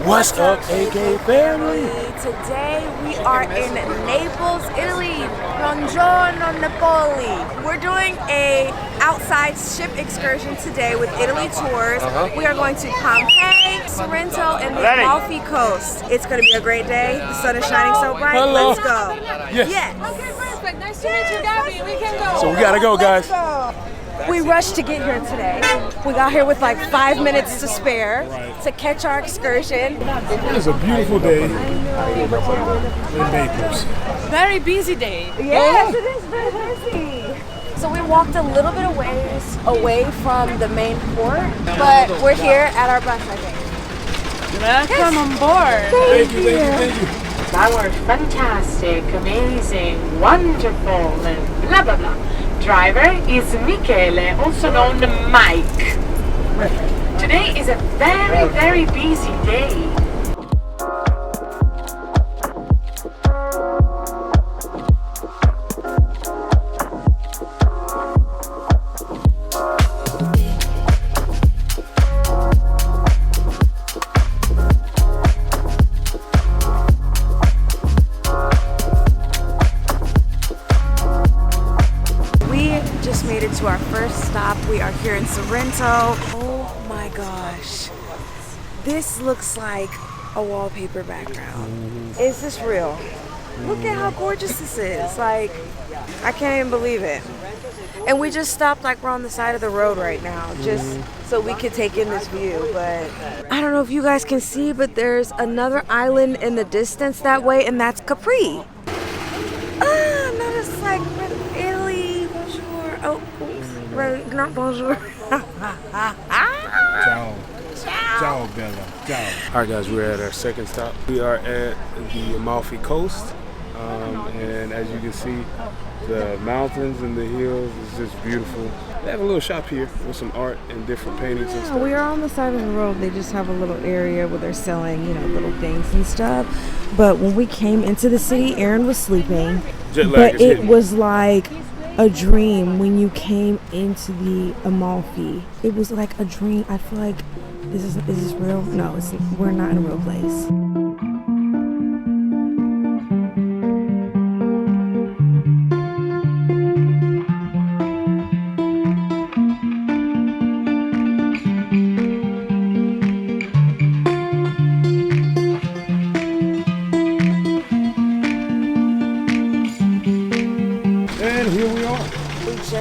What's up, AK family? Today we are in Naples, Italy. Buongiorno, Napoli. We're doing a outside ship excursion today with Italy Tours. We are going to Pompeii, Sorrento, and the Amalfi Coast. It's going to be a great day. The sun is shining so bright. Hello. Let's go. Yes. Okay, perfect. Nice to meet you, Gabby. We can go. So we gotta go, guys. We rushed to get here today. We got here with like 5 minutes to spare to catch our excursion. It is a beautiful day in Naples. Very busy day. Yes, it is very busy. So we walked a little bit of ways away from the main port, but we're here at our bus, I think. Welcome on board. Thank you. Our fantastic, amazing, wonderful, and blah blah blah. Driver is Michele, also known Mike. Today is a very, very busy day. To our first stop. We are here in Sorrento. Oh my gosh. This looks like a wallpaper background. Is this real? Look at how gorgeous this is. Like, I can't even believe it. And we just stopped like we're on the side of the road right now, just so we could take in this view. But I don't know if you guys can see, but there's another island in the distance that way, and that's Capri. Notice like Italy, bonjour. Oh, not bonjour. Ciao. Ciao, Bella. Ciao. All right, guys, we're at our second stop. We are at the Amalfi Coast. And as you can see, the mountains and the hills is just beautiful. They have a little shop here with some art and different paintings and stuff. We are on the side of the road. They just have a little area where they're selling, you know, little things and stuff. But when we came into the city, Aaron was sleeping. But it was like a dream when you came into the Amalfi. It was like a dream. I feel like is this real? No, we're not in a real place.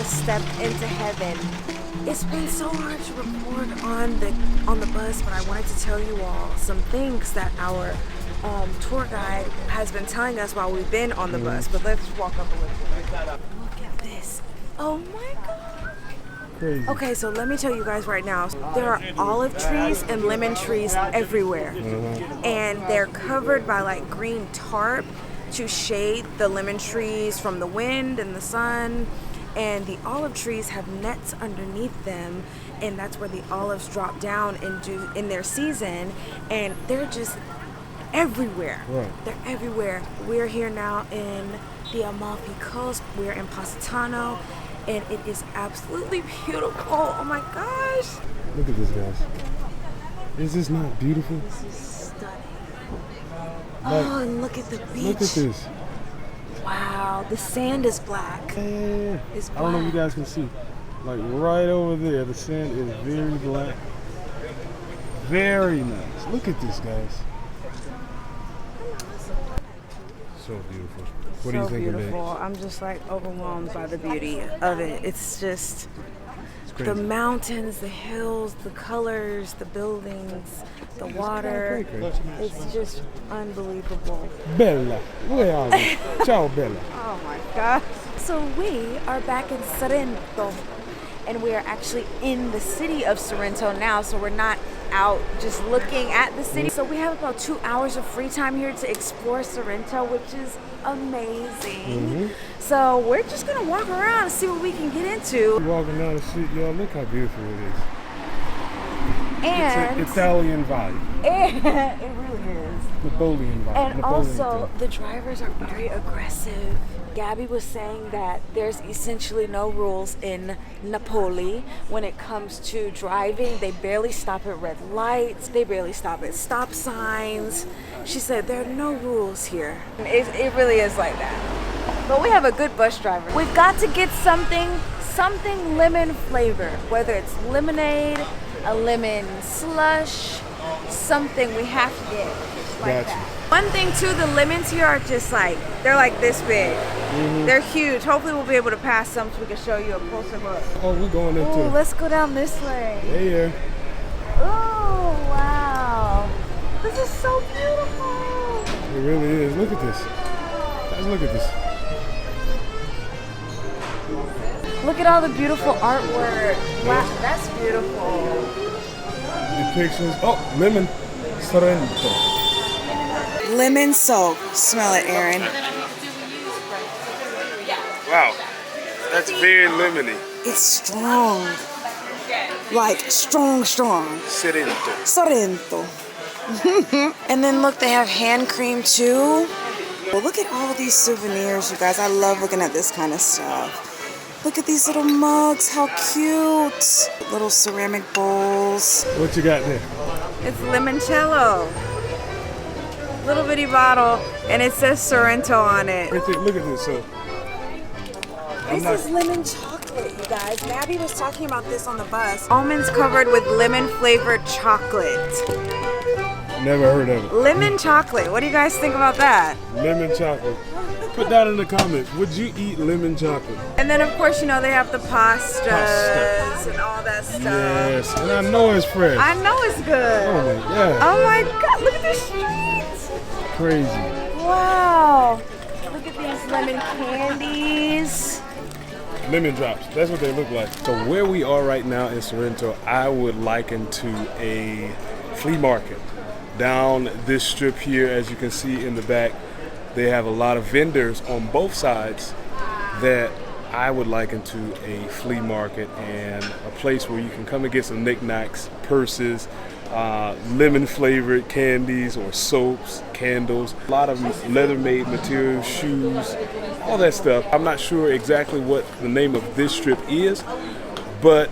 Stepped into heaven. It's been so hard to record on the bus, but I wanted to tell you all some things that our tour guide has been telling us while we've been on the bus. But let's walk up a little bit. Look at this. Oh my god. Crazy. Okay, so let me tell you guys right now, there are olive trees and lemon trees everywhere. And they're covered by like green tarp to shade the lemon trees from the wind and the sun. And the olive trees have nets underneath them, and that's where the olives drop down in their season, and they're just everywhere. Right. They're everywhere. We're here now in the Amalfi Coast. We're in Positano, and it is absolutely beautiful. Oh my gosh. Look at this, guys. Is this not beautiful? This is stunning. Oh, and look at the beach. Look at this. Wow, the sand is black. It's black. I don't know if you guys can see. Like right over there, the sand is very black. Very nice. Look at this, guys. So beautiful. What do you think of it? I'm just like overwhelmed by the beauty of it. It's just the mountains, the hills, the colors, the buildings, the water. It's just unbelievable. Bella, where are you? Ciao, Bella. Oh my gosh. So we are back in Sorrento, and we are actually in the city of Sorrento now, so we're not out just looking at the city. So we have about 2 hours of free time here to explore Sorrento, which is amazing. So we're just gonna walk around and see what we can get into. Walking down the street, y'all, look how beautiful it is. And it's an Italian vibe. It really is. Napoleon vibe. And also, the drivers are very aggressive. Gabby was saying that there's essentially no rules in Napoli when it comes to driving. They barely stop at red lights. They barely stop at stop signs. She said there are no rules here. It really is like that. But we have a good bus driver. We've got to get something lemon flavor, whether it's lemonade, a lemon slush, something we have to get like that. One thing too, the lemons here are just like, they're like this big. They're huge. Hopefully we'll be able to pass some so we can show you a closer look. Oh, we're going into. Oh, let's go down this way. Yeah. Oh, wow. This is so beautiful. It really is. Look at this. Guys, look at this. Look at all the beautiful artwork. Wow, that's beautiful. Depictions. Oh, lemon. Sorrento. Lemon soap. Smell it, Aaron. Wow. That's very lemony. It's strong. Like strong. Sorrento. Sorrento. And then look, they have hand cream too. Well, look at all these souvenirs, you guys. I love looking at this kind of stuff. Look at these little mugs, how cute. Little ceramic bowls. What you got there? It's limoncello. Little bitty bottle, and it says Sorrento on it. Look at this. So, this is lemon chocolate, you guys. Gabby was talking about this on the bus. Almonds covered with lemon flavored chocolate. Never heard of it. Lemon chocolate. What do you guys think about that? Lemon chocolate. Put that in the comments. Would you eat lemon chocolate? And then, of course, you know, they have the pastas and all that stuff. Yes, and I know it's fresh. I know it's good. Oh my God. Oh my God, look at the streets. Crazy. Wow. Look at these lemon candies. Lemon drops. That's what they look like. So where we are right now in Sorrento, I would liken to a flea market. Down this strip here, as you can see in the back, they have a lot of vendors on both sides that I would liken to a flea market and a place where you can come and get some knickknacks, purses, lemon flavored candies or soaps, candles, a lot of leather made materials, shoes, all that stuff. I'm not sure exactly what the name of this strip is, but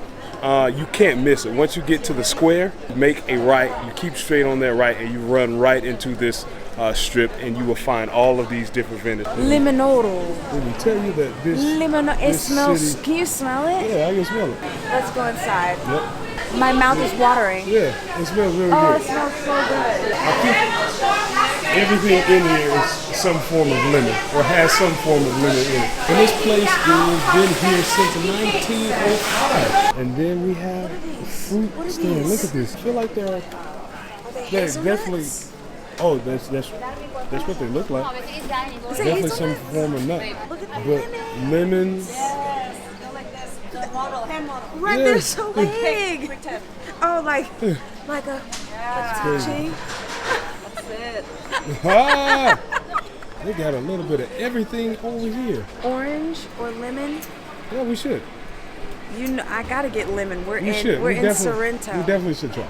you can't miss it. Once you get to the square, make a right, you keep straight on that right and you run right into this strip and you will find all of these different vendors. Limonoro. Let me tell you that this It smells, city, can you smell it? yeah, I can smell it. Let's go inside. Yep. My mouth is watering. Yeah, it smells really Oh, good. it smells so good. I think everything in here is some form of lemon or has some form of lemon in it. And this place has been here since 1905. And then we have a fruit stand. Look at this. I feel like they're definitely. Oh, that's what they look like. Definitely some form of nut. But lemons. Right, they're so big. Oh, like a touching. Ah, they got a little bit of everything over here. Orange or lemon? Yeah, we should. You know, I gotta get lemon. We're in Sorrento. We definitely should try.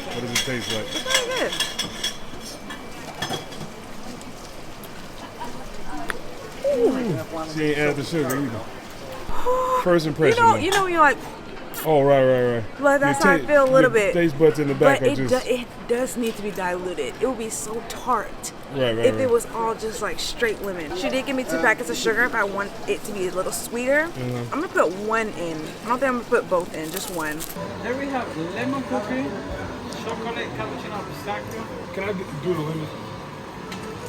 What does it taste like? It's very good. She ain't added the sugar either. First impression. You know, you're like. Oh, right. Well, that's how I feel a little bit. Taste buds in the back but are just. it does need to be diluted. It would be so tart. Right. If it was all just like straight lemon. She did give me 2 packets of sugar if I want it to be a little sweeter. I'm gonna put 1 in. I don't think I'm gonna put both in, just 1. There we have lemon cookie, chocolate cappuccino pistachio. Can I do the lemon?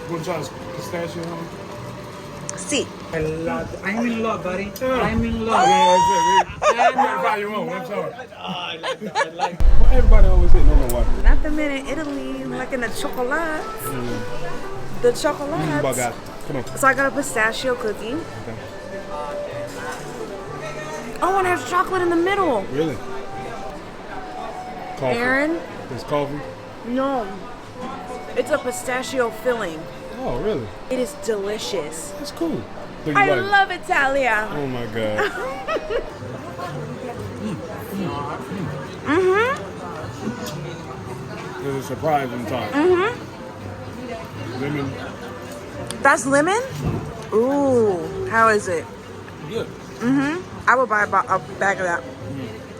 Want to try this pistachio one? See. I'm in love, buddy. I'm in love. You won't. I'm sorry. I like it. Why everybody always say no why? Not the minute Italy, like in the chocolate. The chocolate. Come on. So I got a pistachio cookie. Okay. Oh, and there's chocolate in the middle. Really? Coffee. Aaron? It's coffee? No. It's a pistachio filling. Oh, really? It is delicious. That's cool. So I love Italia. Oh my God. There's a surprise in time. Lemon. That's lemon? Ooh, how is it? Good. I would buy a bag of that.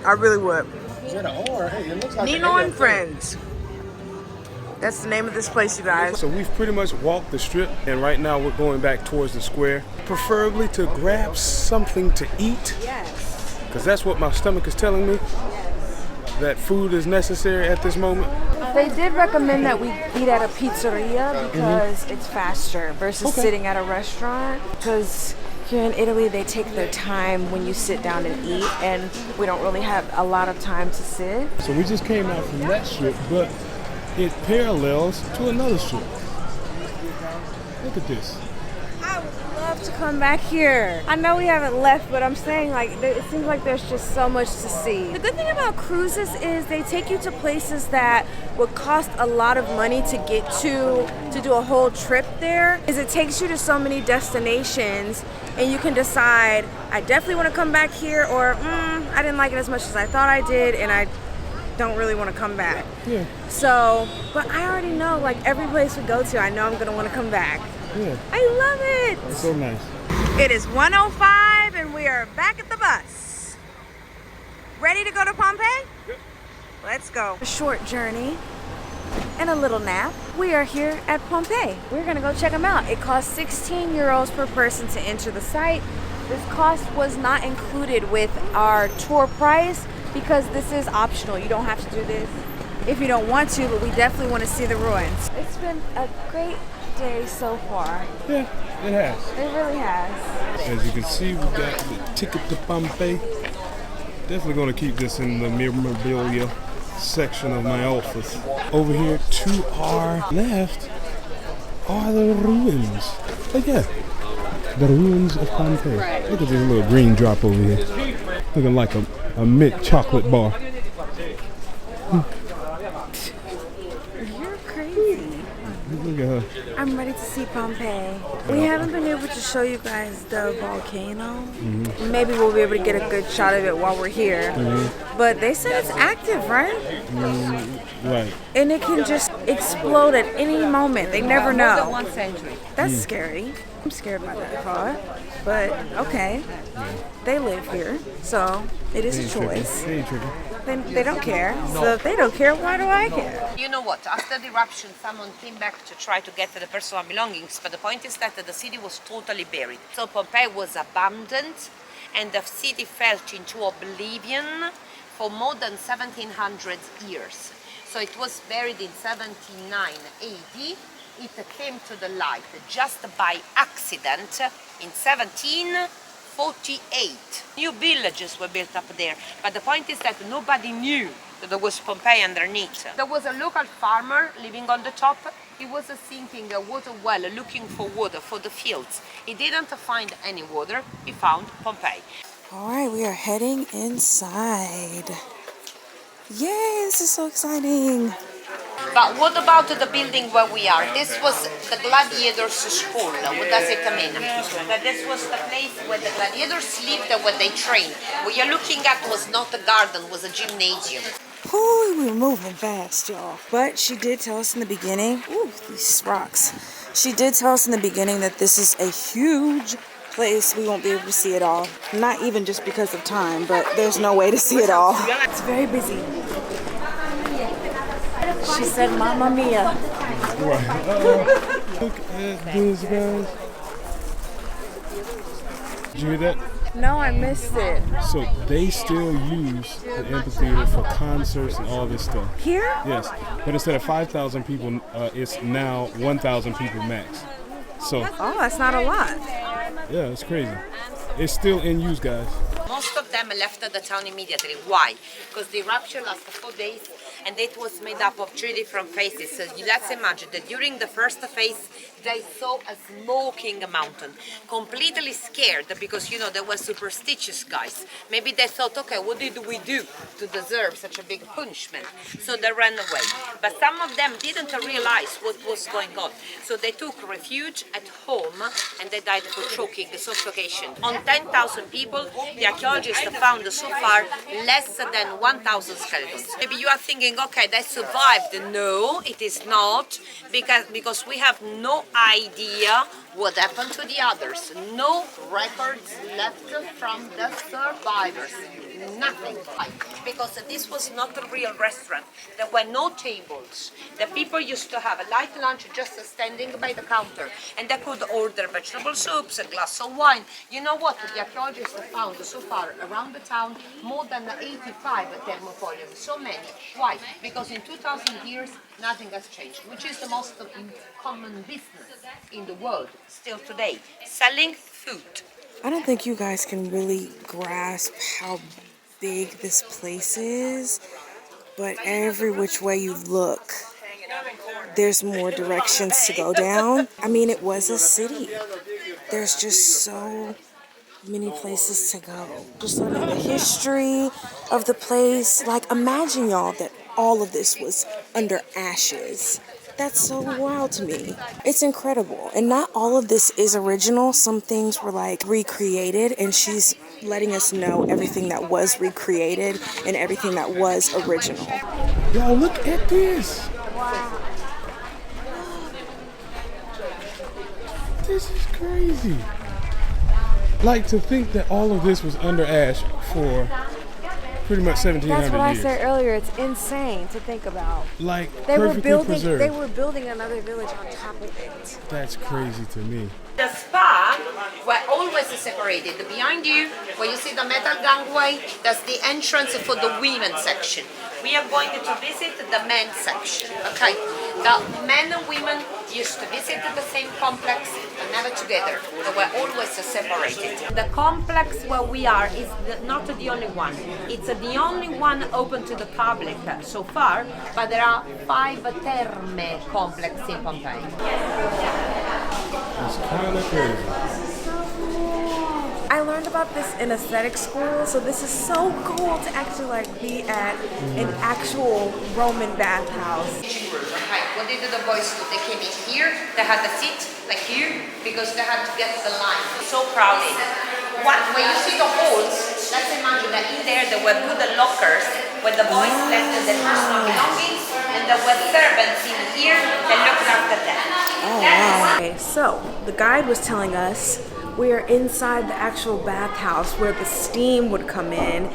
I really would. Is that an R? Hey, it looks like Nino and Friends. That's the name of this place, you guys. So we've pretty much walked the strip, and right now we're going back towards the square, preferably to grab something to eat. Yes. Because that's what my stomach is telling me. That food is necessary at this moment. They did recommend that we eat at a pizzeria because it's faster versus sitting at a restaurant. Because here in Italy, they take their time when you sit down and eat, and we don't really have a lot of time to sit. So we just came out from that strip, but it parallels to another strip. Look at this. I would love to come back here. I know we haven't left, but I'm saying like it seems like there's just so much to see. The good thing about cruises is they take you to places that would cost a lot of money to get to do a whole trip there. Is it takes you to so many destinations, and you can decide I definitely want to come back here, or I didn't like it as much as I thought I did, and I don't really want to come back. Yeah. So, but I already know like every place we go to, I know I'm gonna want to come back. Yeah. I love it. It's so nice. It is 1:05 and we are back at the bus. Ready to go to Pompeii? Yep. Let's go. A short journey and a little nap. We are here at Pompeii. We're gonna go check them out. It costs 16 euros per person to enter the site. This cost was not included with our tour price because this is optional. You don't have to do this if you don't want to, but we definitely want to see the ruins. It's been a great day so far. Yeah, it has. It really has. As you can see, we got the ticket to Pompeii. Definitely going to keep this in the memorabilia section of my office. Over here to our left are the ruins. But yeah, the ruins of Pompeii. Look at this little green drop over here. Looking like a mint chocolate bar. You're crazy. Look at her. I'm ready to see Pompeii. We haven't been able to show you guys the volcano. Maybe we'll be able to get a good shot of it while we're here. But they said it's active, right? Right. And it can just explode at any moment. They never know. 1 century. That's scary. I'm scared by that thought. But okay. They live here, so it is a choice. They ain't tripping. They don't care. So if they don't care, why do I care? You know what? After the eruption, someone came back to try to get the personal belongings, but the point is that the city was totally buried. So Pompeii was abandoned, and the city fell into oblivion for more than 1700 years. So it was buried in 79 AD. It came to the light just by accident in 1748. New villages were built up there, but the point is that nobody knew that there was Pompeii underneath. There was a local farmer living on the top. He was sinking a water well, looking for water for the fields. He didn't find any water. He found Pompeii. All right, we are heading inside. Yay, this is so exciting. But what about the building where we are? This was the gladiators' school. What does it mean? That this was the place where the gladiators lived and where they trained. What you're looking at was not a garden, was a gymnasium. Ooh, we're moving fast, y'all. But she did tell us in the beginning, ooh, these rocks. She did tell us in the beginning that this is a huge place. We won't be able to see it all. Not even just because of time, but there's no way to see it all. It's very busy. She said, Mamma Mia. Right. Look at this, guys. Did you hear that? No, I missed it. So they still use the amphitheater for concerts and all this stuff. Here? Yes, but instead of 5,000 people, it's now 1,000 people max. So Oh, that's not a lot. yeah, it's crazy. It's still in use, guys. Most of them left the town immediately. Why? Because the eruption lasted 4 days and it was made up of 3 different phases. So let's imagine that during the first phase, they saw a smoking mountain, completely scared because, you know, they were superstitious guys. Maybe they thought, okay, what did we do to deserve such a big punishment? So they ran away. But some of them didn't realize what was going on. So they took refuge at home and they died for choking, suffocation. On 10,000 people, the archaeologists found so far less than 1,000 skeletons. Maybe you are thinking, okay, they survived. No, it is not, because we have no idea what happened to the others. No records left from the survivors. Nothing. Because this was not a real restaurant. There were no tables. The people used to have a light lunch just standing by the counter, and they could order vegetable soups, a glass of wine. You know what? The archaeologists have found so far around the town more than 85 thermopolium. So many. Why? Because in 2,000 years nothing has changed, which is the most common business in the world still today, selling food. I don't think you guys can really grasp how big this place is, but every which way you look, there's more directions to go down. I mean, it was a city. There's just so many places to go. Just learning the history of the place. Like, imagine y'all that all of this was under ashes. That's so wild to me. It's incredible. And not all of this is original. Some things were like recreated, and she's letting us know everything that was recreated and everything that was original. Yo, look at this. Wow. This is crazy. Like, to think that all of this was under ash for pretty much 1,700 years. That's what I said earlier. It's insane to think about. Like, They were perfectly building. preserved. They were building another village on top of it. That's crazy to me. The spa were always separated. Behind you, where you see the metal gangway, that's the entrance for the women's section. We are going to visit the men's section. Okay, the men and women used to visit the same complex, but never together. They were always separated. The complex where we are is not the only one. It's the only one open to the public so far, but there are 5 terme complexes in Pompeii. It's kind of crazy. I learned about this in aesthetic school, so this is so cool to actually like be at an actual Roman bathhouse. Okay, what did the boys do? They came in here, they had a seat like here because they had to get the line. So crowded. When you see the holes, let's imagine that in there were good lockers where the boys left their personal belongings, and there were servants in here that looked after them. Oh wow. Okay, so the guide was telling us we are inside the actual bathhouse where the steam would come in,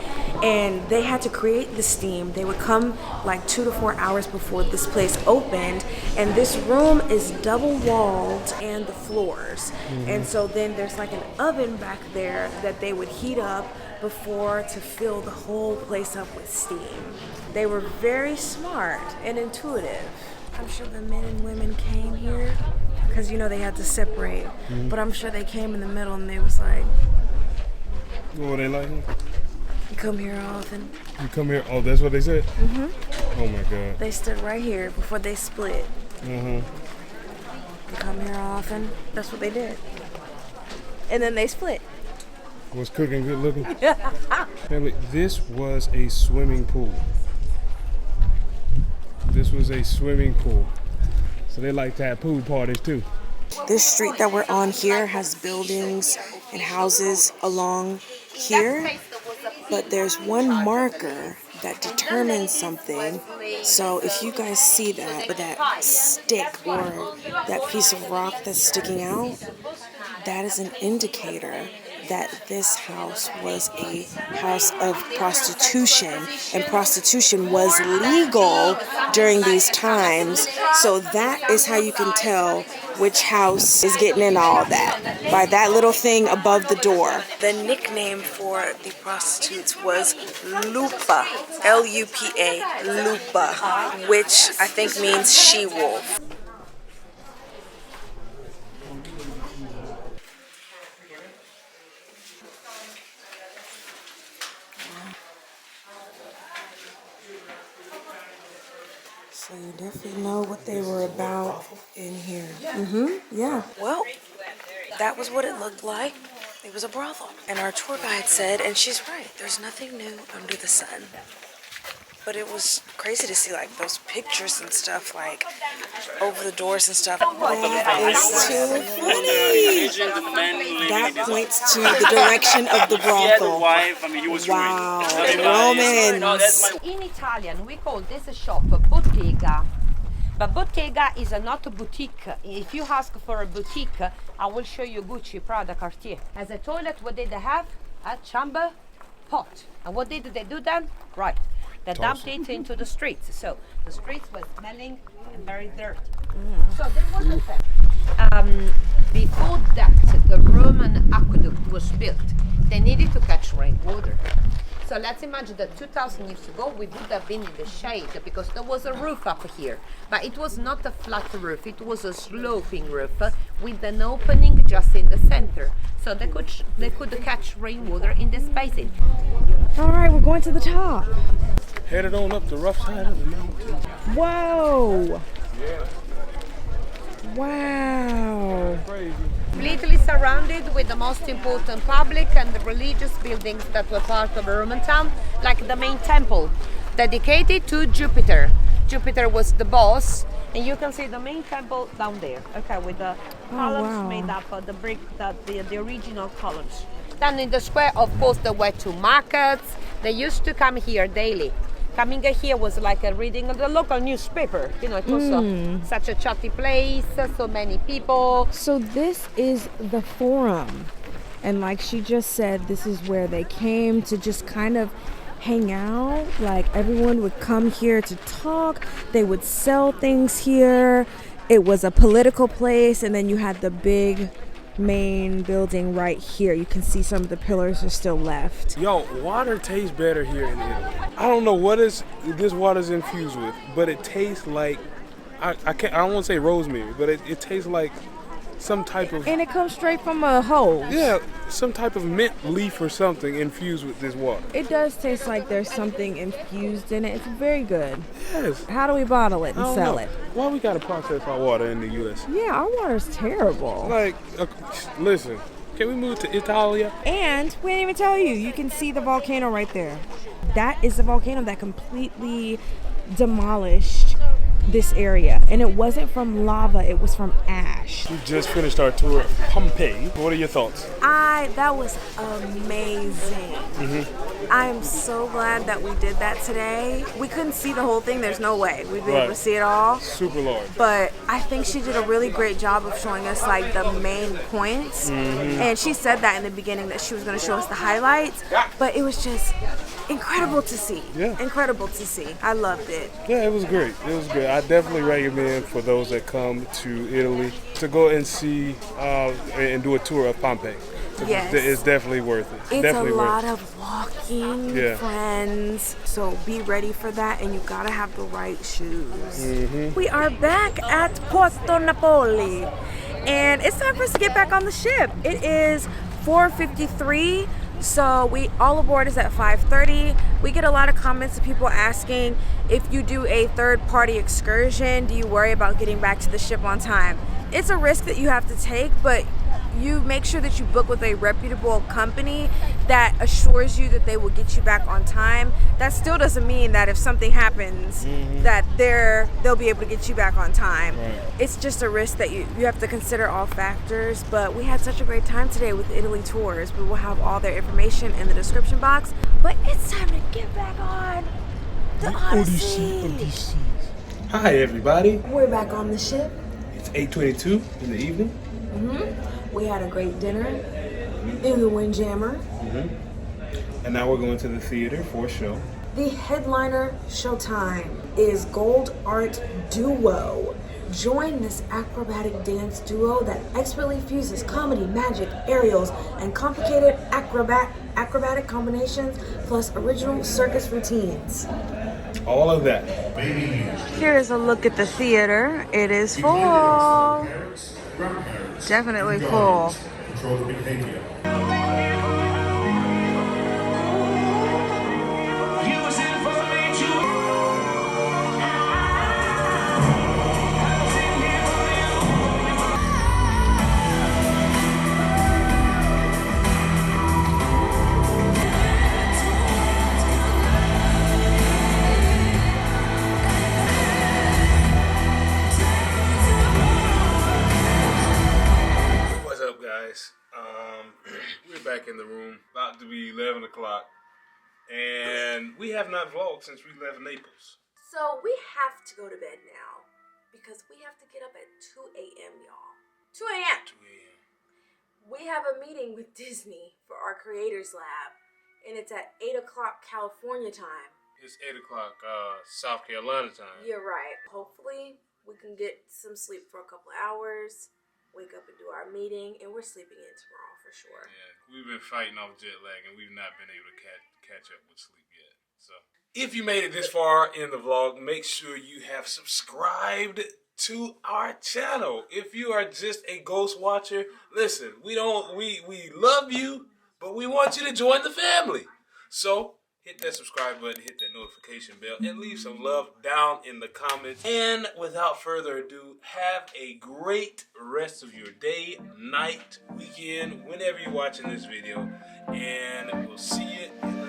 and they had to create the steam. They would come like 2 to 4 hours before this place opened, and this room is double walled and the floors. And so then there's like an oven back there that they would heat up before to fill the whole place up with steam. They were very smart and intuitive. I'm sure the men and women came here because, you know, they had to separate. But I'm sure they came in the middle and they was like, What were they like? you come here often. You come here? Oh, that's what they said? Oh my God. They stood right here before they split. You come here often. That's what they did. And then they split. Was cooking good looking? Family, this was a swimming pool. This was a swimming pool. So they like to have pool parties too. This street that we're on here has buildings and houses along here, but there's one marker that determines something. So if you guys see that stick or that piece of rock that's sticking out, that is an indicator that this house was a house of prostitution, and prostitution was legal during these times. So that is how you can tell which house is getting in all that, by that little thing above the door. The nickname for the prostitutes was Lupa, L-U-P-A, Lupa, which I think means she-wolf. So you definitely know what they were about in here. Yeah. Well, that was what it looked like. It was a brothel. And our tour guide said, and she's right, there's nothing new under the sun. But it was crazy to see like those pictures and stuff like over the doors and stuff. That is too funny. That points to the direction of the brothel. Wow, Romans. In Italian, we call this a shop Bottega. But Bottega is not a boutique. If you ask for a boutique, I will show you Gucci, Prada, Cartier. As a toilet, what did they have? A chamber pot. And what did they do then? Right. They dumped it into the streets. So the streets were smelling and very dirty. So there was a fact. Before that, the Roman aqueduct was built. They needed to catch rainwater. So let's imagine that 2,000 years ago, we would have been in the shade because there was a roof up here. But it was not a flat roof, it was a sloping roof with an opening just in the center. So they could catch rainwater in this basin. All right, we're going to the top. Headed on up the rough side of the mountain. Whoa. Wow. Crazy. Completely surrounded with the most important public and religious buildings that were part of a Roman town, like the main temple dedicated to Jupiter. Jupiter was the boss, and you can see the main temple down there, okay, with the columns made up of the brick, the original columns. Then in the square, of course, there were two markets. They used to come here daily. Coming here was like a reading of the local newspaper. You know, it was such a chatty place, so many people. So this is the Forum. And like she just said, this is where they came to just kind of hang out. Like everyone would come here to talk. They would sell things here. It was a political place. And then you had the big main building right here. You can see some of the pillars are still left. Yo, water tastes better here in Italy. I don't know what this water's infused with, but it tastes like I don't want to say rosemary, but it tastes like some type of, And it comes straight from a hose. yeah, some type of mint leaf or something infused with this water. It does taste like there's something infused in it. It's very good. Yes. How do we bottle it and sell it? Why we gotta process our water in the U.S.? Yeah, our water's terrible. Like, listen, can we move to Italia? And we didn't even tell you, you can see the volcano right there. That is the volcano that completely demolished this area. And it wasn't from lava, it was from ash. We just finished our tour of Pompeii. What are your thoughts? That was amazing. I'm so glad that we did that today. We couldn't see the whole thing, there's no way we'd be able to see it all. Super large. But I think she did a really great job of showing us like the main points. And she said that in the beginning that she was going to show us the highlights. But it was just incredible to see. Yeah. Incredible to see. I loved it. Yeah, it was great. It was great. I definitely recommend for those that come to Italy to go and see and do a tour of Pompeii. Yes. It's definitely worth it. It's definitely a worth lot it. of walking, Yeah. friends. So be ready for that, and you gotta have the right shoes. We are back at Porto Napoli, and it's time for us to get back on the ship. It is 4:53. So all aboard is at 5:30. We get a lot of comments of people asking if you do a third-party excursion, do you worry about getting back to the ship on time? It's a risk that you have to take, but you make sure that you book with a reputable company that assures you that they will get you back on time. That still doesn't mean that if something happens that they'll be able to get you back on time. Right. It's just a risk that you have to consider all factors. But we had such a great time today with Italy Tours. We will have all their information in the description box. But it's time to get back on the Odyssey. Hi, everybody. We're back on the ship. It's 8:22 in the evening. We had a great dinner in the Windjammer. And now we're going to the theater for a show. The headliner Showtime is Gold Art Duo. Join this acrobatic dance duo that expertly fuses comedy, magic, aerials, and complicated acrobatic combinations, plus original circus routines. All of that. Here is a look at the theater. It is full. Definitely full. the room. About to be 11 o'clock. And we have not vlogged since we left Naples. So we have to go to bed now because we have to get up at 2 a.m., y'all. 2 a.m. 2 a.m. We have a meeting with Disney for our Creators Lab, and it's at 8 o'clock California time. It's 8 o'clock South Carolina time. You're right. Hopefully, we can get some sleep for a couple of hours, wake up and do our meeting, and we're sleeping in tomorrow for sure. Yeah, we've been fighting off jet lag, and we've not been able to catch up with sleep yet. So, if you made it this far in the vlog, make sure you have subscribed to our channel. If you are just a ghost watcher, listen, we love you, but we want you to join the family. So hit that subscribe button, hit that notification bell, and leave some love down in the comments. And without further ado, have a great rest of your day, night, weekend, whenever you're watching this video. And we'll see you in